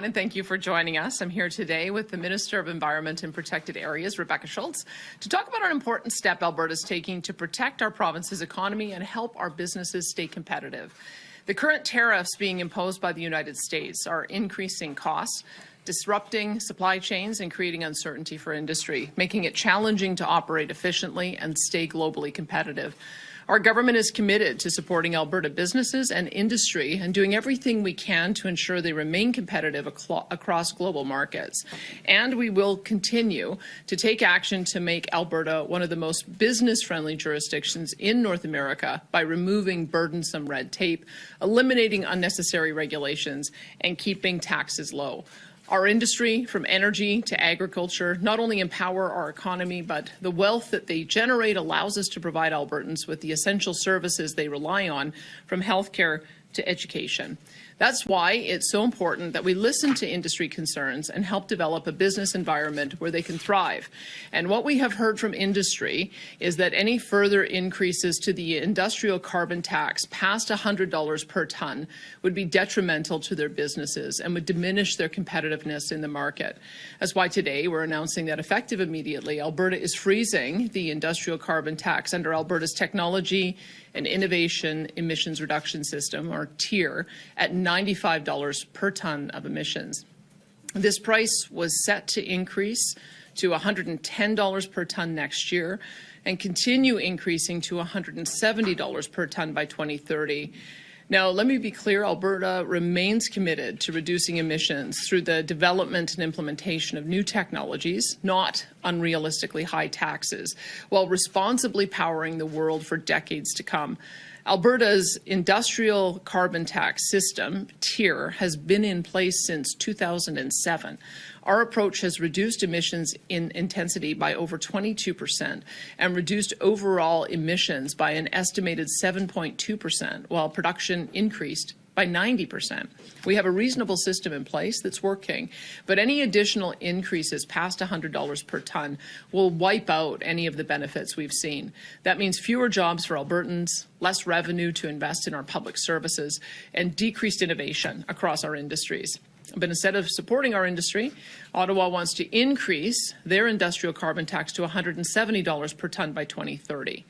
everyone, and thank you for joining us. I'm here today with the Minister of Environment and Protected Areas, Rebecca Schultz, to talk about an important step Alberta is taking to protect our province's economy and help our businesses stay competitive. The current tariffs being imposed by the United States are increasing costs, disrupting supply chains and creating uncertainty for industry, making it challenging to operate efficiently and stay globally competitive. Our government is committed to supporting Alberta businesses and industry and doing everything we can to ensure they remain competitive across global markets. And we will continue to take action to make Alberta one of the most business-friendly jurisdictions in North America by removing burdensome red tape, eliminating unnecessary regulations, and keeping taxes low. Our industry, from energy to agriculture, not only empower our economy, but the wealth that they generate allows us to provide Albertans with the essential services they rely on, from healthcare to education. That's why it's so important that we listen to industry concerns and help develop a business environment where they can thrive. And what we have heard from industry is that any further increases to the industrial carbon tax past $100 per tonne would be detrimental to their businesses and would diminish their competitiveness in the market. That's why today we're announcing that effective immediately, Alberta is freezing the industrial carbon tax under Alberta's Technology and Innovation Emissions Reduction System, or TIER, at $95 per tonne of emissions. This price was set to increase to $110 per tonne next year and continue increasing to $170 per tonne by 2030. Now, let me be clear, Alberta remains committed to reducing emissions through the development and implementation of new technologies, not unrealistically high taxes, while responsibly powering the world for decades to come. Alberta's industrial carbon tax system, TIER, has been in place since 2007. Our approach has reduced emissions in intensity by over 22% and reduced overall emissions by an estimated 7.2%, while production increased by 90%. We have a reasonable system in place that's working, but any additional increases past $100 per tonne will wipe out any of the benefits we've seen. That means fewer jobs for Albertans, less revenue to invest in our public services, and decreased innovation across our industries. But instead of supporting our industry, Ottawa wants to increase their industrial carbon tax to $170 per tonne by 2030.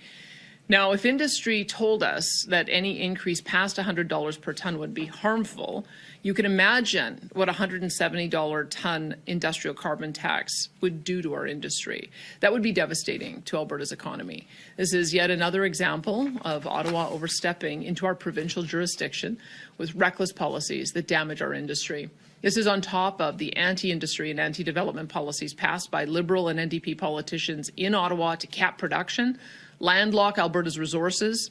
Now, if industry told us that any increase past $100 per tonne would be harmful, you can imagine what a $170 tonne industrial carbon tax would do to our industry. That would be devastating to Alberta's economy. This is yet another example of Ottawa overstepping into our provincial jurisdiction with reckless policies that damage our industry. This is on top of the anti-industry and anti-development policies passed by Liberal and NDP politicians in Ottawa to cap production, landlock Alberta's resources,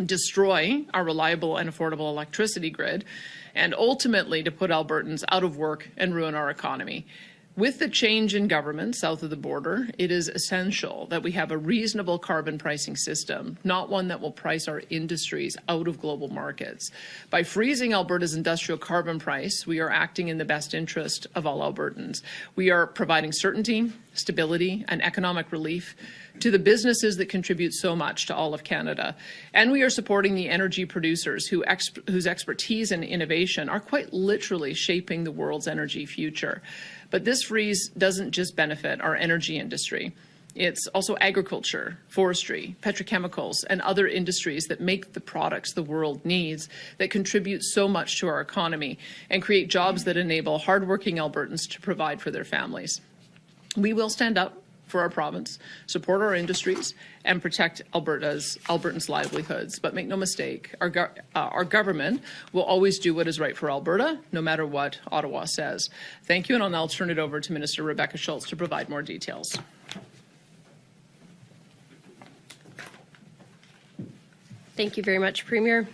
destroy our reliable and affordable electricity grid, and ultimately to put Albertans out of work and ruin our economy. With the change in government south of the border, it is essential that we have a reasonable carbon pricing system, not one that will price our industries out of global markets. By freezing Alberta's industrial carbon price, we are acting in the best interest of all Albertans. We are providing certainty, stability, and economic relief to the businesses that contribute so much to all of Canada. And we are supporting the energy producers whose expertise and innovation are quite literally shaping the world's energy future. But this freeze doesn't just benefit our energy industry. It's also agriculture, forestry, petrochemicals, and other industries that make the products the world needs, that contribute so much to our economy and create jobs that enable hardworking Albertans to provide for their families. We will stand up for our province, support our industries, and protect Albertans' livelihoods. But make no mistake, our government will always do what is right for Alberta, no matter what Ottawa says. Thank you, and I'll now turn it over to Minister Rebecca Schultz to provide more details. Thank you very much, Premier.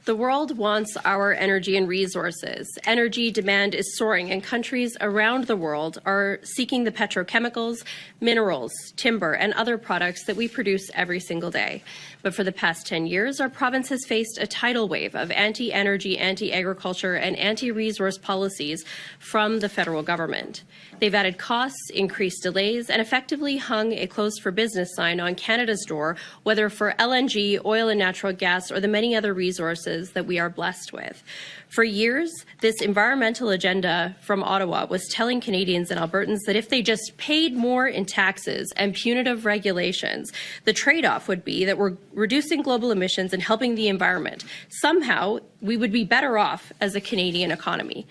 The world wants our energy and resources. Energy demand is soaring, and countries around the world are seeking the petrochemicals, minerals, timber, and other products that we produce every single day. But for the past 10 years, our province has faced a tidal wave of anti-energy, anti-agriculture, and anti-resource policies from the federal government. They've added costs, increased delays, and effectively hung a closed for business sign on Canada's door, whether for LNG, oil and natural gas, or the many other resources resources that we are blessed with. For years, this environmental agenda from Ottawa was telling Canadians and Albertans that if they just paid more in taxes and punitive regulations, the trade-off would be that we're reducing global emissions and helping the environment. Somehow, we would be better off as a Canadian economy.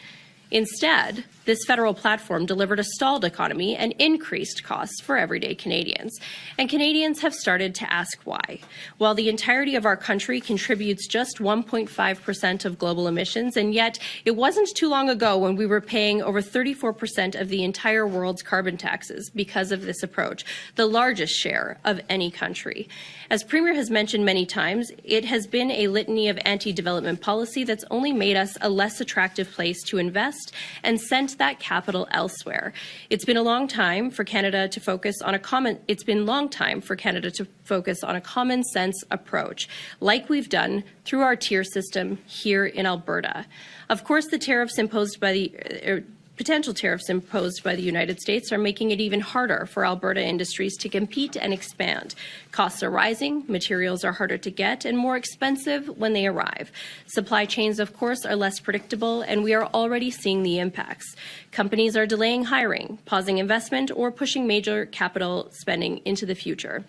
Instead, this federal platform delivered a stalled economy and increased costs for everyday Canadians. And Canadians have started to ask why. While the entirety of our country contributes just 1.5% of global emissions, and yet it wasn't too long ago when we were paying over 34% of the entire world's carbon taxes because of this approach, the largest share of any country. As Premier has mentioned many times, it has been a litany of anti-development policy that's only made us a less attractive place to invest and sent that capital elsewhere. It's been a long time for Canada to focus on a common sense approach, like we've done through our tier system here in Alberta. Of course, the tariffs imposed by the potential tariffs imposed by the United States are making it even harder for Alberta industries to compete and expand. Costs are rising, materials are harder to get, and more expensive when they arrive. Supply chains, of course, are less predictable, and we are already seeing the impacts. Companies are delaying hiring, pausing investment, or pushing major capital spending into the future.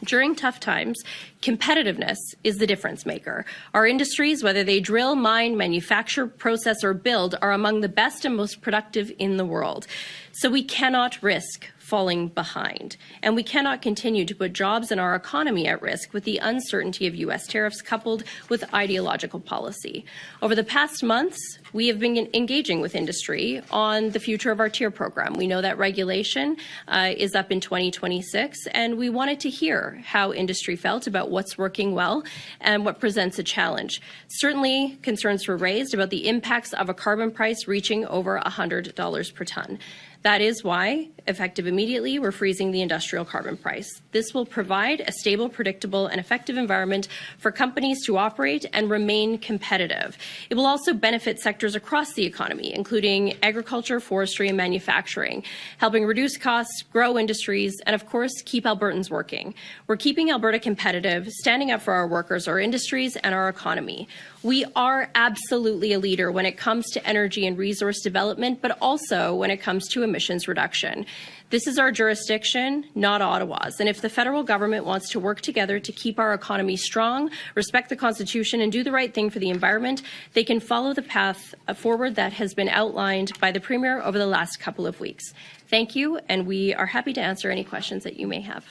During tough times, competitiveness is the difference maker. Our industries, whether they drill, mine, manufacture, process, or build, are among the best and most productive in the world. So we cannot risk falling behind, and we cannot continue to put jobs and our economy at risk with the uncertainty of U.S. tariffs coupled with ideological policy. Over the past months, we have been engaging with industry on the future of our tier program. We know that regulation is up in 2026, and we wanted to hear how industry felt about what's working well and what presents a challenge. Certainly, concerns were raised about the impacts of a carbon price reaching over $100 per ton. That is why, effective immediately, we're freezing the industrial carbon price. This will provide a stable, predictable, and effective environment for companies to operate and remain competitive. It will also benefit sectors across the economy, including agriculture, forestry, and manufacturing, helping reduce costs, grow industries, and, of course, keep Albertans working. We're keeping Alberta competitive, standing up for our workers, our industries, and our economy. We are absolutely a leader when it comes to energy and resource development, but also when it comes to emissions reduction. This is our jurisdiction, not Ottawa's. And if the federal government wants to work together to keep our economy strong, respect the Constitution, and do the right thing for the environment, they can follow the path forward that has been outlined by the Premier over the last couple of weeks. Thank you, and we are happy to answer any questions that you may have.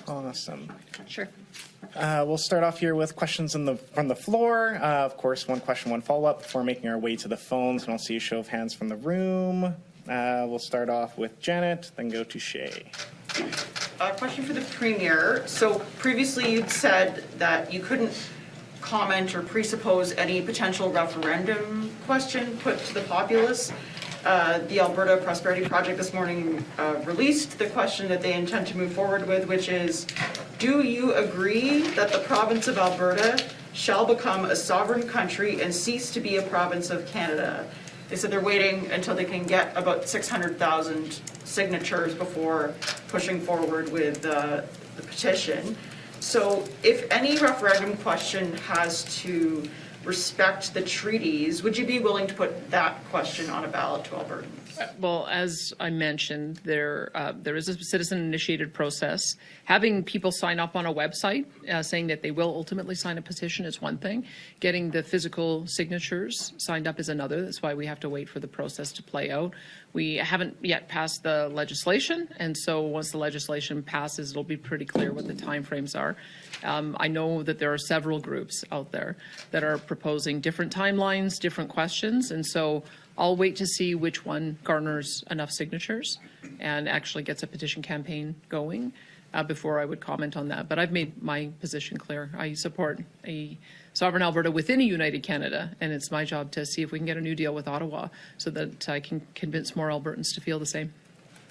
Awesome. Sure. We'll start off here with questions from the floor. Of course, one question, one follow-up before making our way to the phones. And I'll see a show of hands from the room. We'll start off with Janet, then go to Shay. A question for the Premier. So previously you'd said that you couldn't comment or presuppose any potential referendum question put to the populace. The Alberta Prosperity Project this morning released the question that they intend to move forward with, which is, do you agree that the province of Alberta shall become a sovereign country and cease to be a province of Canada? They said they're waiting until they can get about 600,000 signatures before pushing forward with the petition. So if any referendum question has to respect the treaties, would you be willing to put that question on a ballot to Albertans? Well, as I mentioned, there is a citizen-initiated process. Having people sign up on a website saying that they will ultimately sign a petition is one thing. Getting the physical signatures signed up is another. That's why we have to wait for the process to play out. We haven't yet passed the legislation, and so once the legislation passes, it'll be pretty clear what the timeframes are. I know that there are several groups out there that are proposing different timelines, different questions, and so I'll wait to see which one garners enough signatures and actually gets a petition campaign going before I would comment on that. But I've made my position clear. I support a sovereign Alberta within a united Canada, and it's my job to see if we can get a new deal with Ottawa so that I can convince more Albertans to feel the same.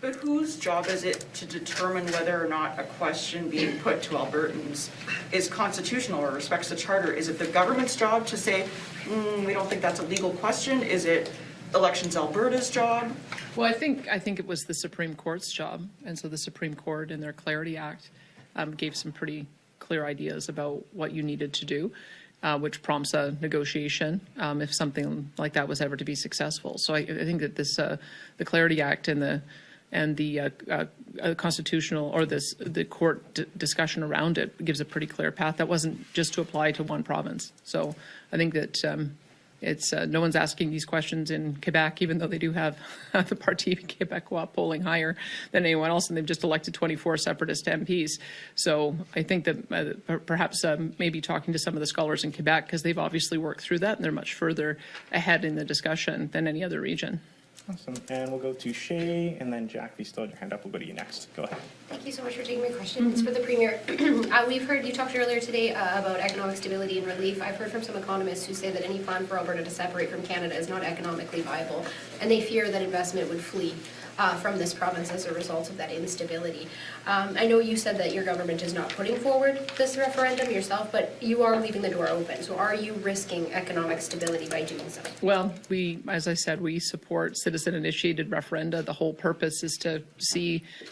But whose job is it to determine whether or not a question being put to Albertans is constitutional or respects the Charter? Is it the government's job to say, we don't think that's a legal question? Is it Elections Alberta's job? Well, I think it was the Supreme Court's job, and so the Supreme Court in their Clarity Act gave some pretty clear ideas about what you needed to do. which prompts a negotiation if something like that was ever to be successful. So I think that this, the Clarity Act and the constitutional or the court discussion around it gives a pretty clear path. That wasn't just to apply to one province. So I think that it's no one's asking these questions in Quebec, even though they do have the Parti Québécois polling higher than anyone else, and they've just elected 24 separatist MPs. So I think that perhaps maybe talking to some of the scholars in Quebec, because they've obviously worked through that and they're much further ahead in the discussion than any other region. Awesome. And we'll go to Shay, and then Jack, if you still have your hand up, we'll go to you next. Go ahead. Thank you so much for taking my question. It's for the Premier. We've heard you talked earlier today about economic stability and relief. I've heard from some economists who say that any plan for Alberta to separate from Canada is not economically viable, and they fear that investment would flee from this province as a result of that instability. I know you said that your government is not putting forward this referendum yourself, but you are leaving the door open. So are you risking economic stability by doing so? Well, as I said, we support citizen-initiated referenda. The whole purpose is to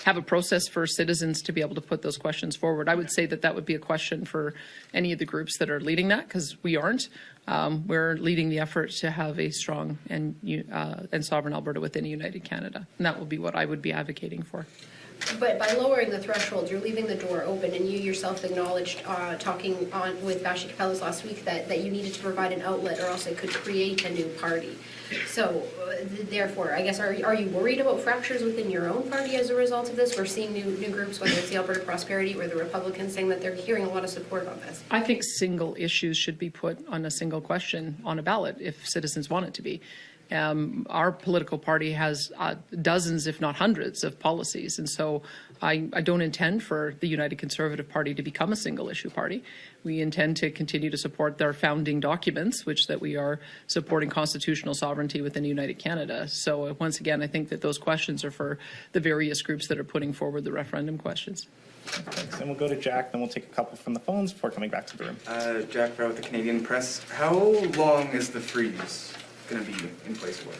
have a process for citizens to be able to put those questions forward. I would say that would be a question for any of the groups that are leading that, because we aren't. We're leading the effort to have a strong and sovereign Alberta within a united Canada, and that will be what I would be advocating for. But by lowering the threshold, you're leaving the door open, and you yourself acknowledged, talking on with Vashi Capellas last week, that you needed to provide an outlet, or else it could create a new party. So, therefore, I guess, are you worried about fractures within your own party as a result of this? We're seeing new groups, whether it's the Alberta Prosperity or the Republicans, saying that they're hearing a lot of support on this. I think single issues should be put on a single question on a ballot if citizens want it to be. Our political party has dozens, if not hundreds, of policies, and so I don't intend for the United Conservative Party to become a single-issue party. We intend to continue to support their founding documents, which that we are supporting constitutional sovereignty within United Canada. So once again, I think that those questions are for the various groups that are putting forward the referendum questions. Thanks. And we'll go to Jack, then we'll take a couple from the phones before coming back to the room. Jack Brown with the Canadian Press. How long is the freeze going to be in place for?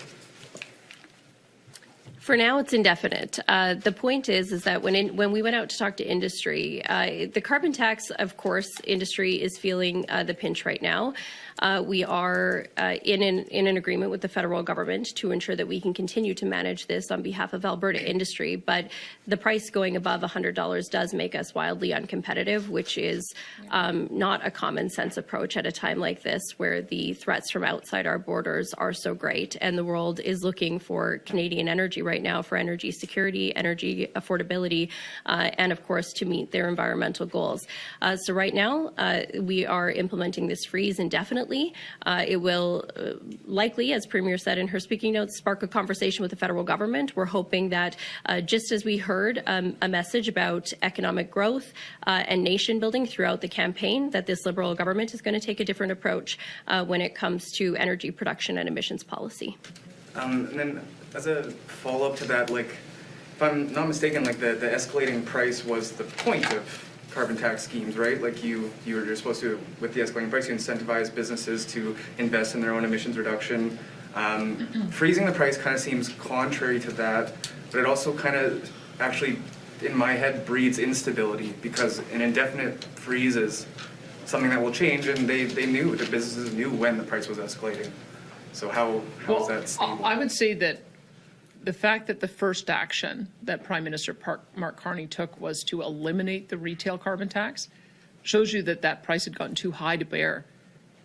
For now, it's indefinite. The point is that when we went out to talk to industry, the carbon tax, of course, industry is feeling the pinch right now. We are in an agreement with the federal government to ensure that we can continue to manage this on behalf of Alberta industry. But the price going above $100 does make us wildly uncompetitive, which is not a common sense approach at a time like this, where the threats from outside our borders are so great, and the world is looking for Canadian energy right now for energy security, energy affordability, and of course to meet their environmental goals. So right now we are implementing this freeze indefinitely. It will likely, as Premier said in her speaking notes, spark a conversation with the federal government. We're hoping that just as we heard a message about economic growth and nation building throughout the campaign, that this Liberal government is going to take a different approach when it comes to energy production and emissions policy. And then as a follow-up to that, like, if I'm not mistaken, like the escalating price was the point of carbon tax schemes, right? Like you're supposed to, with the escalating price, you incentivize businesses to invest in their own emissions reduction. Freezing the price kind of seems contrary to that, but it also kind of actually, in my head, breeds instability, because an indefinite freeze is something that will change, and the businesses knew when the price was escalating. So how is that stable? I would say that the fact that the first action that Prime Minister Mark Carney took was to eliminate the retail carbon tax shows you that price had gotten too high to bear.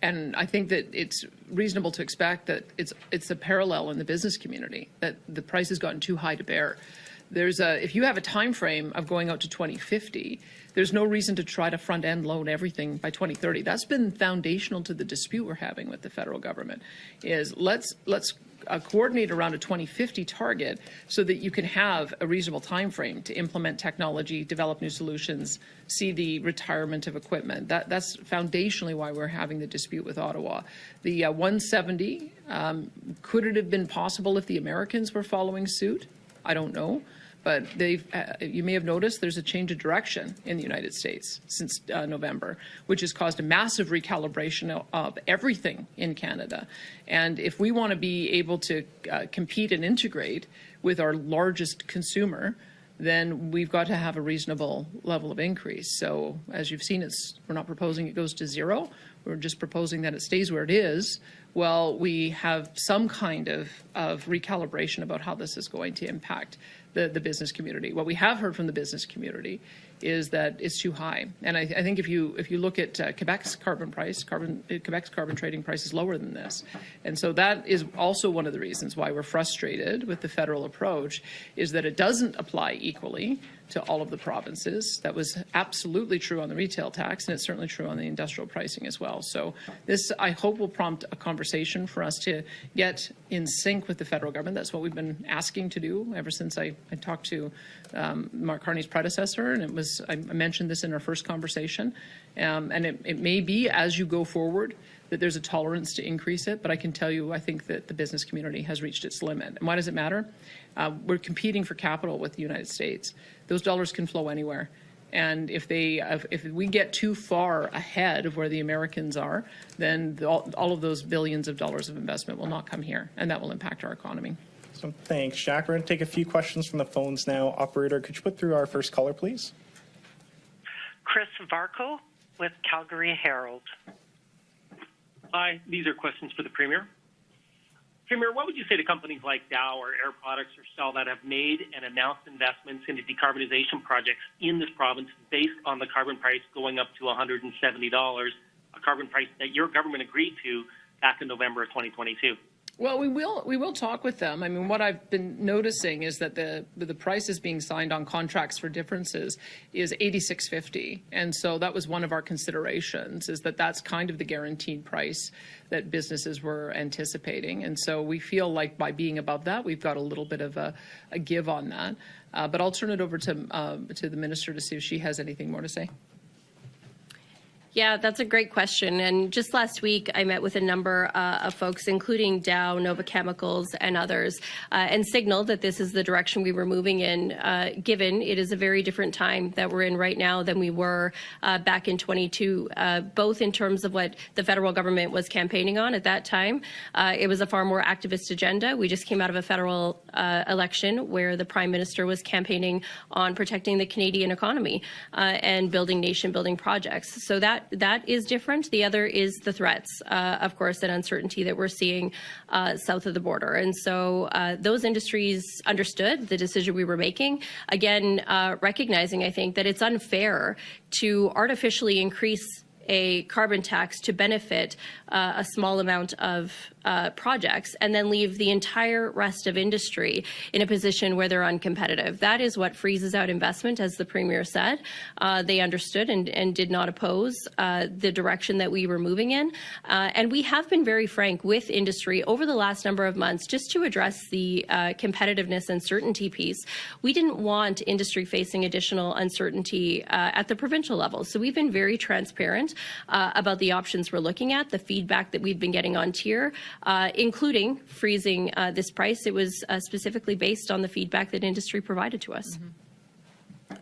And I think that it's reasonable to expect that it's a parallel in the business community, that the price has gotten too high to bear. If you have a time frame of going out to 2050, there's no reason to try to front-end load everything by 2030. That's been foundational to the dispute we're having with the federal government, is let's coordinate around a 2050 target so that you can have a reasonable time frame to implement technology, develop new solutions, see the retirement of equipment. That's foundationally why we're having the dispute with Ottawa. The 170, could it have been possible if the Americans were following suit? I don't know. But you may have noticed there's a change of direction in the United States since November, which has caused a massive recalibration of everything in Canada. And if we want to be able to compete and integrate with our largest consumer, then we've got to have a reasonable level of increase. So as you've seen, we're not proposing it goes to zero. we're just proposing that it stays where it is, well, we have some kind of recalibration about how this is going to impact the business community. What we have heard from the business community is that it's too high. And I think if you look at Quebec's carbon price, Quebec's carbon trading price is lower than this. And so that is also one of the reasons why we're frustrated with the federal approach, is that it doesn't apply equally to all of the provinces. That was absolutely true on the retail tax, and it's certainly true on the industrial pricing as well. So this, I hope, will prompt a conversation for us to get in sync with the federal government. That's what we've been asking to do ever since I talked to Mark Carney's predecessor, and I mentioned this in our first conversation. And it may be, as you go forward, that there's a tolerance to increase it, but I can tell you, I think that the business community has reached its limit. And why does it matter? We're competing for capital with the United States. Those dollars can flow anywhere. And if we get too far ahead of where the Americans are, then all of those billions of dollars of investment will not come here, and that will impact our economy. So thanks, Jack. We're going to take a few questions from the phones now. Operator, could you put through our first caller, please? Chris Varco with Calgary Herald. Hi, these are questions for the Premier. Premier, what would you say to companies like Dow or Air Products or Shell that have made and announced investments into decarbonization projects in this province based on the carbon price going up to $170, a carbon price that your government agreed to back in November of 2022? Well, we will talk with them. I mean, what I've been noticing is that the prices being signed on contracts for differences is $86.50, and so that was one of our considerations, is that that's kind of the guaranteed price that businesses were anticipating, and so we feel like by being above that, we've got a little bit of a give on that. But I'll turn it over to the minister to see if she has anything more to say. Yeah, that's a great question. And just last week, I met with a number of folks, including Dow, Nova Chemicals, and others, and signaled that this is the direction we were moving in, given it is a very different time that we're in right now than we were back in 22, both in terms of what the federal government was campaigning on at that time. It was a far more activist agenda. We just came out of a federal election where the Prime Minister was campaigning on protecting the Canadian economy and building nation-building projects. So that is different. The other is the threats, of course, and uncertainty that we're seeing south of the border. And so those industries understood the decision we were making. Again, recognizing, I think, that it's unfair to artificially increase a carbon tax to benefit a small amount of projects and then leave the entire rest of industry in a position where they're uncompetitive. That is what freezes out investment, as the Premier said. They understood and did not oppose the direction that we were moving in. And we have been very frank with industry over the last number of months just to address the competitiveness and certainty piece. We didn't want industry facing additional uncertainty at the provincial level. So we've been very transparent about the options we're looking at, the feedback that we've been getting on tier, including freezing this price. It was specifically based on the feedback that industry provided to us. Mm-hmm.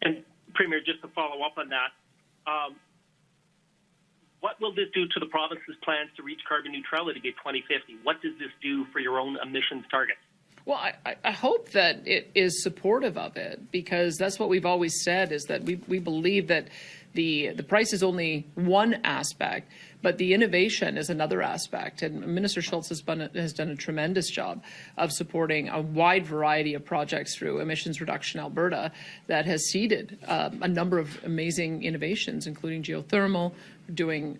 And Premier, just to follow up on that, what will this do to the province's plans to reach carbon neutrality by 2050? What does this do for your own emissions targets? Well, I hope that it is supportive of it, because that's what we've always said, is that we believe that the price is only one aspect, but the innovation is another aspect. And Minister Schultz has done a tremendous job of supporting a wide variety of projects through Emissions Reduction Alberta that has seeded a number of amazing innovations, including geothermal, doing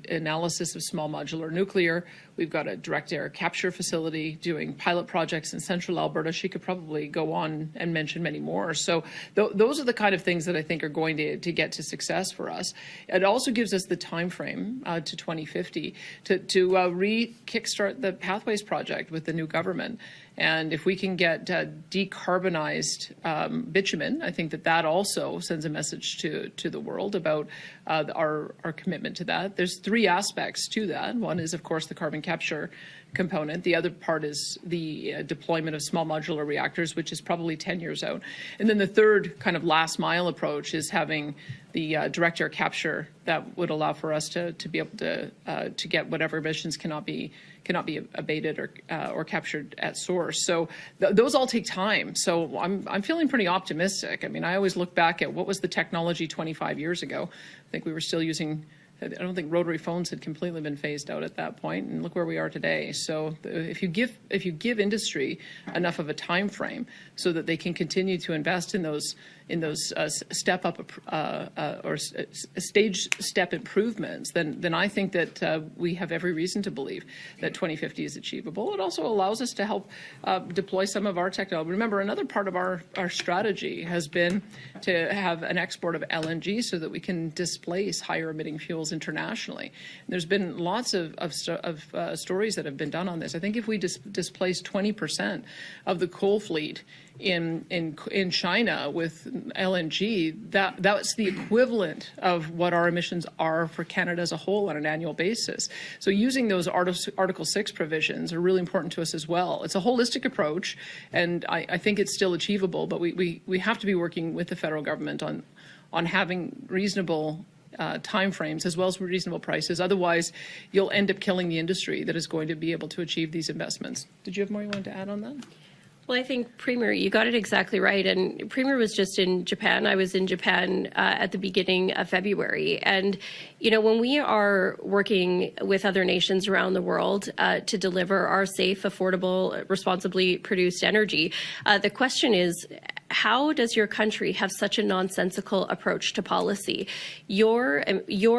analysis of small modular nuclear. We've got a direct air capture facility doing pilot projects in central Alberta. She could probably go on and mention many more. So those are the kind of things that I think are going to get to success for us. It also gives us the time frame to 2050 to re-kickstart the Pathways project with the new government. And if we can get decarbonized bitumen, I think that also sends a message to the world about our commitment to that. There's three aspects to that. One is, of course, the carbon capture component. The other part is the deployment of small modular reactors, which is probably 10 years out. And then the third kind of last mile approach is having direct air capture that would allow for us to be able to get whatever emissions cannot be abated or captured at source. So those all take time. So I'm feeling pretty optimistic. I mean, I always look back at what was the technology 25 years ago. I think we were still using. I don't think rotary phones had completely been phased out at that point, and look where we are today. So if you give industry enough of a time frame so that they can continue to invest in those step up or stage step improvements, then I think that we have every reason to believe that 2050 is achievable. It also allows us to help deploy some of our technology. Remember, another part of our strategy has been to have an export of LNG so that we can displace higher emitting fuels internationally. And there's been lots of stories that have been done on this. I think if we displace 20% of the coal fleet in China with LNG, that's the equivalent of what our emissions are for Canada as a whole on an annual basis. So using those Article 6 provisions are really important to us as well. It's a holistic approach, and I think it's still achievable, but we have to be working with the federal government on having reasonable timeframes as well as reasonable prices. Otherwise, you'll end up killing the industry that is going to be able to achieve these investments. Did you have more you wanted to add on that? Well, I think, Premier, you got it exactly right. And Premier was just in Japan. I was in Japan at the beginning of February. And, you know, when we are working with other nations around the world to deliver our safe, affordable, responsibly produced energy, the question is, how does your country have such a nonsensical approach to policy? Your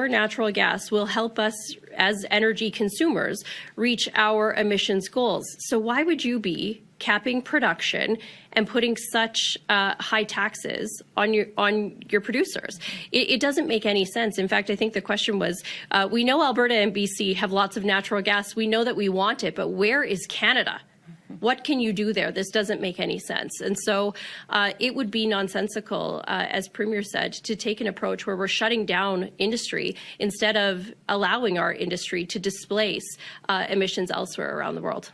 natural gas will help us as energy consumers reach our emissions goals. So why would you be capping production and putting such high taxes on your producers? It doesn't make any sense. In fact, I think the question was, we know Alberta and BC have lots of natural gas. We know that we want it, but where is Canada? What can you do there? This doesn't make any sense. And so it would be nonsensical, as Premier said, to take an approach where we're shutting down industry instead of allowing our industry to displace emissions elsewhere around the world.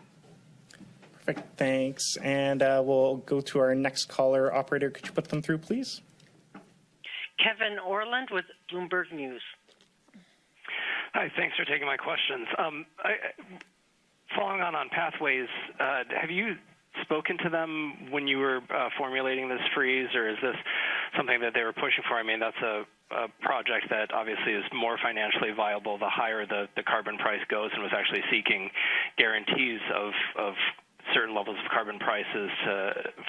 Perfect, thanks. And we'll go to our next caller. Operator, could you put them through, please? Kevin Orland with Bloomberg News. Hi, thanks for taking my questions. Following on Pathways, have you spoken to them when you were formulating this freeze, or is this something that they were pushing for? I mean, that's a project that obviously is more financially viable the higher the carbon price goes, and was actually seeking guarantees of certain levels of carbon prices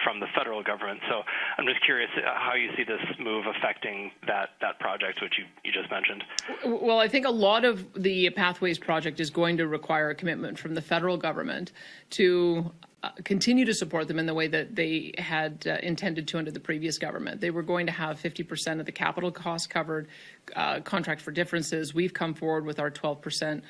from the federal government. So I'm just curious how you see this move affecting that project, which you just mentioned. Well, I think a lot of the Pathways project is going to require a commitment from the federal government to continue to support them in the way that they had intended to under the previous government. They were going to have 50% of the capital costs covered, contract for differences. We've come forward with our 12%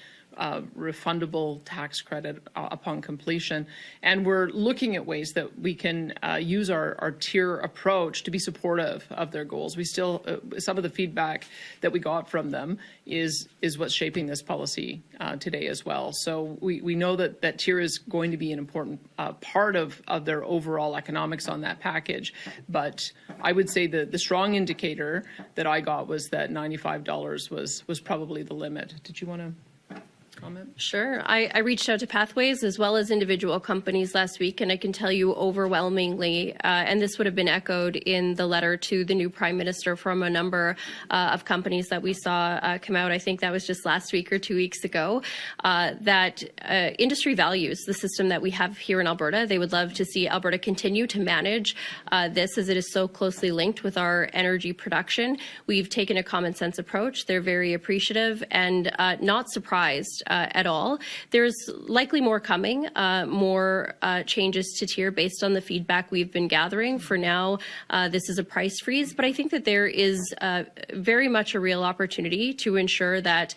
refundable tax credit upon completion. And we're looking at ways that we can use our tier approach to be supportive of their goals. We still, some of the feedback that we got from them is what's shaping this policy today as well. So we know that tier is going to be an important part of their overall economics on that package. But I would say the strong indicator that I got was that $95 was probably the limit. Did you want to comment? Sure. I reached out to Pathways as well as individual companies last week, and I can tell you overwhelmingly, and this would have been echoed in the letter to the new Prime Minister from a number of companies that we saw come out, I think that was just last week or 2 weeks ago, that industry values the system that we have here in Alberta. They would love to see Alberta continue to manage this, as it is so closely linked with our energy production. We've taken a common sense approach. They're very appreciative and not surprised at all. There's likely more coming, more changes to tier based on the feedback we've been gathering. For now, this is a price freeze, but I think that there is very much a real opportunity to ensure that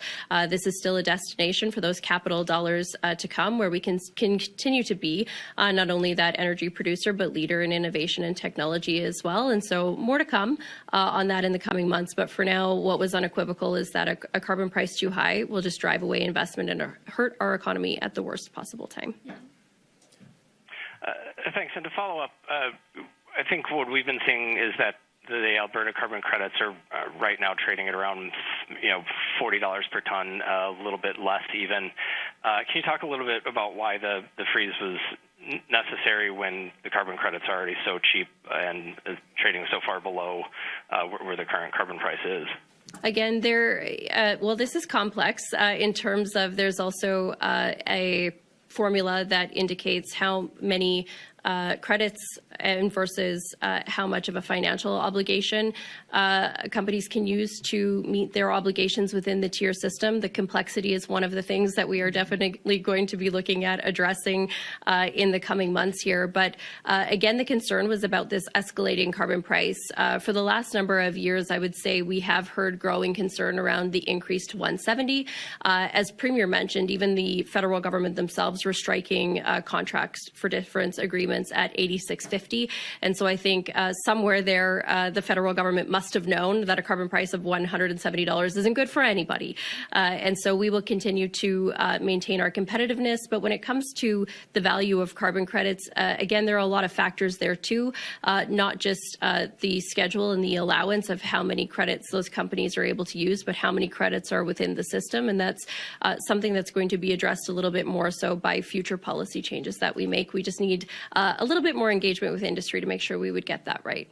this is still a destination for those capital dollars to come, where we can continue to be not only that energy producer, but leader in innovation and technology as well. And so more to come on that in the coming months. But for now, what was unequivocal is that a carbon price too high will just drive away investment and hurt our economy at the worst possible time. Thanks. And to follow up, I think what we've been seeing is that the Alberta carbon credits are right now trading at around, $40 per ton, a little bit less even. Can you talk a little bit about why the freeze was necessary when the carbon credits are already so cheap and trading so far below where the current carbon price is? Again, this is complex in terms of there's also a formula that indicates how many credits and versus how much of a financial obligation companies can use to meet their obligations within the tier system. The complexity is one of the things that we are definitely going to be looking at addressing in the coming months here. But again, the concern was about this escalating carbon price. For the last number of years, I would say we have heard growing concern around the increase to 170. As Premier mentioned, even the federal government themselves were striking contracts for difference agreements at 86.50, and so I think somewhere there the federal government must have known that a carbon price of $170 isn't good for anybody, and so we will continue to maintain our competitiveness. But when it comes to the value of carbon credits, again, there are a lot of factors there too, not just the schedule and the allowance of how many credits those companies are able to use, but how many credits are within the system, and that's something that's going to be addressed a little bit more so by future policy changes that we make. We just need a little bit more engagement with industry to make sure we would get that right.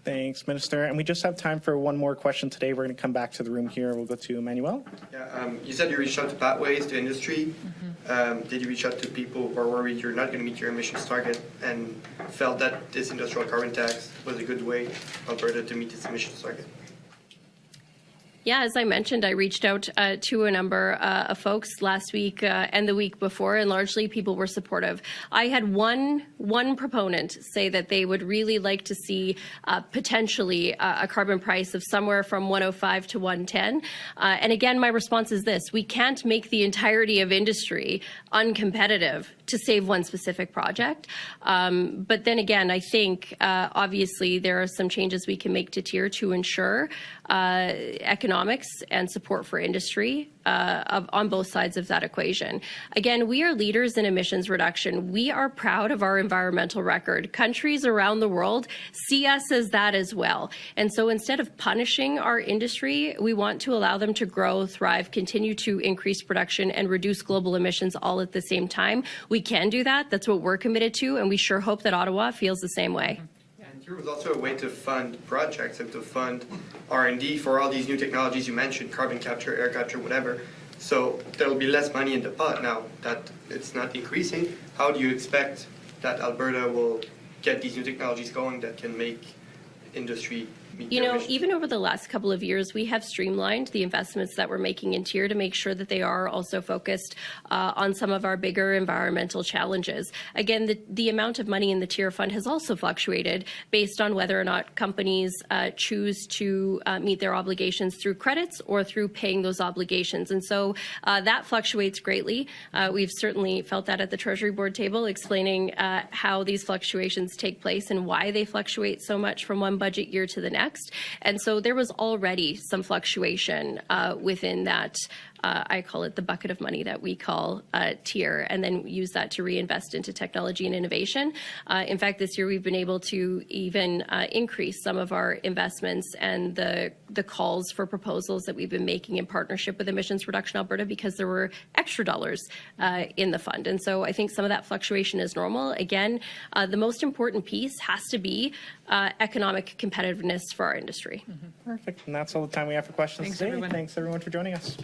Thanks, Minister. And we just have time for one more question today. We're going to come back to the room here. We'll go to Emmanuel. Yeah, you said you reached out to pathways, to industry. Did you reach out to people who are worried you're not going to meet your emissions target and felt that this industrial carbon tax was a good way for Alberta to meet its emissions target? Yeah, as I mentioned, I reached out to a number of folks last week and the week before, and largely people were supportive. I had one proponent say that they would really like to see potentially a carbon price of somewhere from 105 to 110. And again, my response is this: we can't make the entirety of industry uncompetitive to save one specific project. But then again, I think obviously there are some changes we can make to tier to ensure economics and support for industry on both sides of that equation. Again, we are leaders in emissions reduction. We are proud of our environmental record. Countries around the world see us as that as well. And so instead of punishing our industry, we want to allow them to grow, thrive, continue to increase production, and reduce global emissions all at the same time. We can do that. That's what we're committed to, and we sure hope that Ottawa feels the same way. There was also a way to fund projects and to fund R&D for all these new technologies you mentioned, carbon capture, air capture, whatever. So there will be less money in the pot now that it's not increasing. How do you expect that Alberta will get these new technologies going that can make industry meet their emissions? Even over the last couple of years, we have streamlined the investments that we're making in tier to make sure that they are also focused on some of our bigger environmental challenges. Again, the amount of money in the tier fund has also fluctuated based on whether or not companies choose to meet their obligations through credits or through paying those obligations. And so that fluctuates greatly. We've certainly felt that at the Treasury Board table, explaining how these fluctuations take place and why they fluctuate so much from one budget year to the next. And so there was already some fluctuation within that, I call it the bucket of money that we call tier, and then use that to reinvest into technology and innovation. In fact, this year we've been able to even increase some of our investments and the calls for proposals that we've been making in partnership with Emissions Reduction Alberta, because there were extra dollars in the fund. And so I think some of that fluctuation is normal. Again, the most important piece has to be economic competitiveness for our industry. Perfect. And that's all the time we have for questions Thanks, today. everyone. Thanks, everyone, for joining us.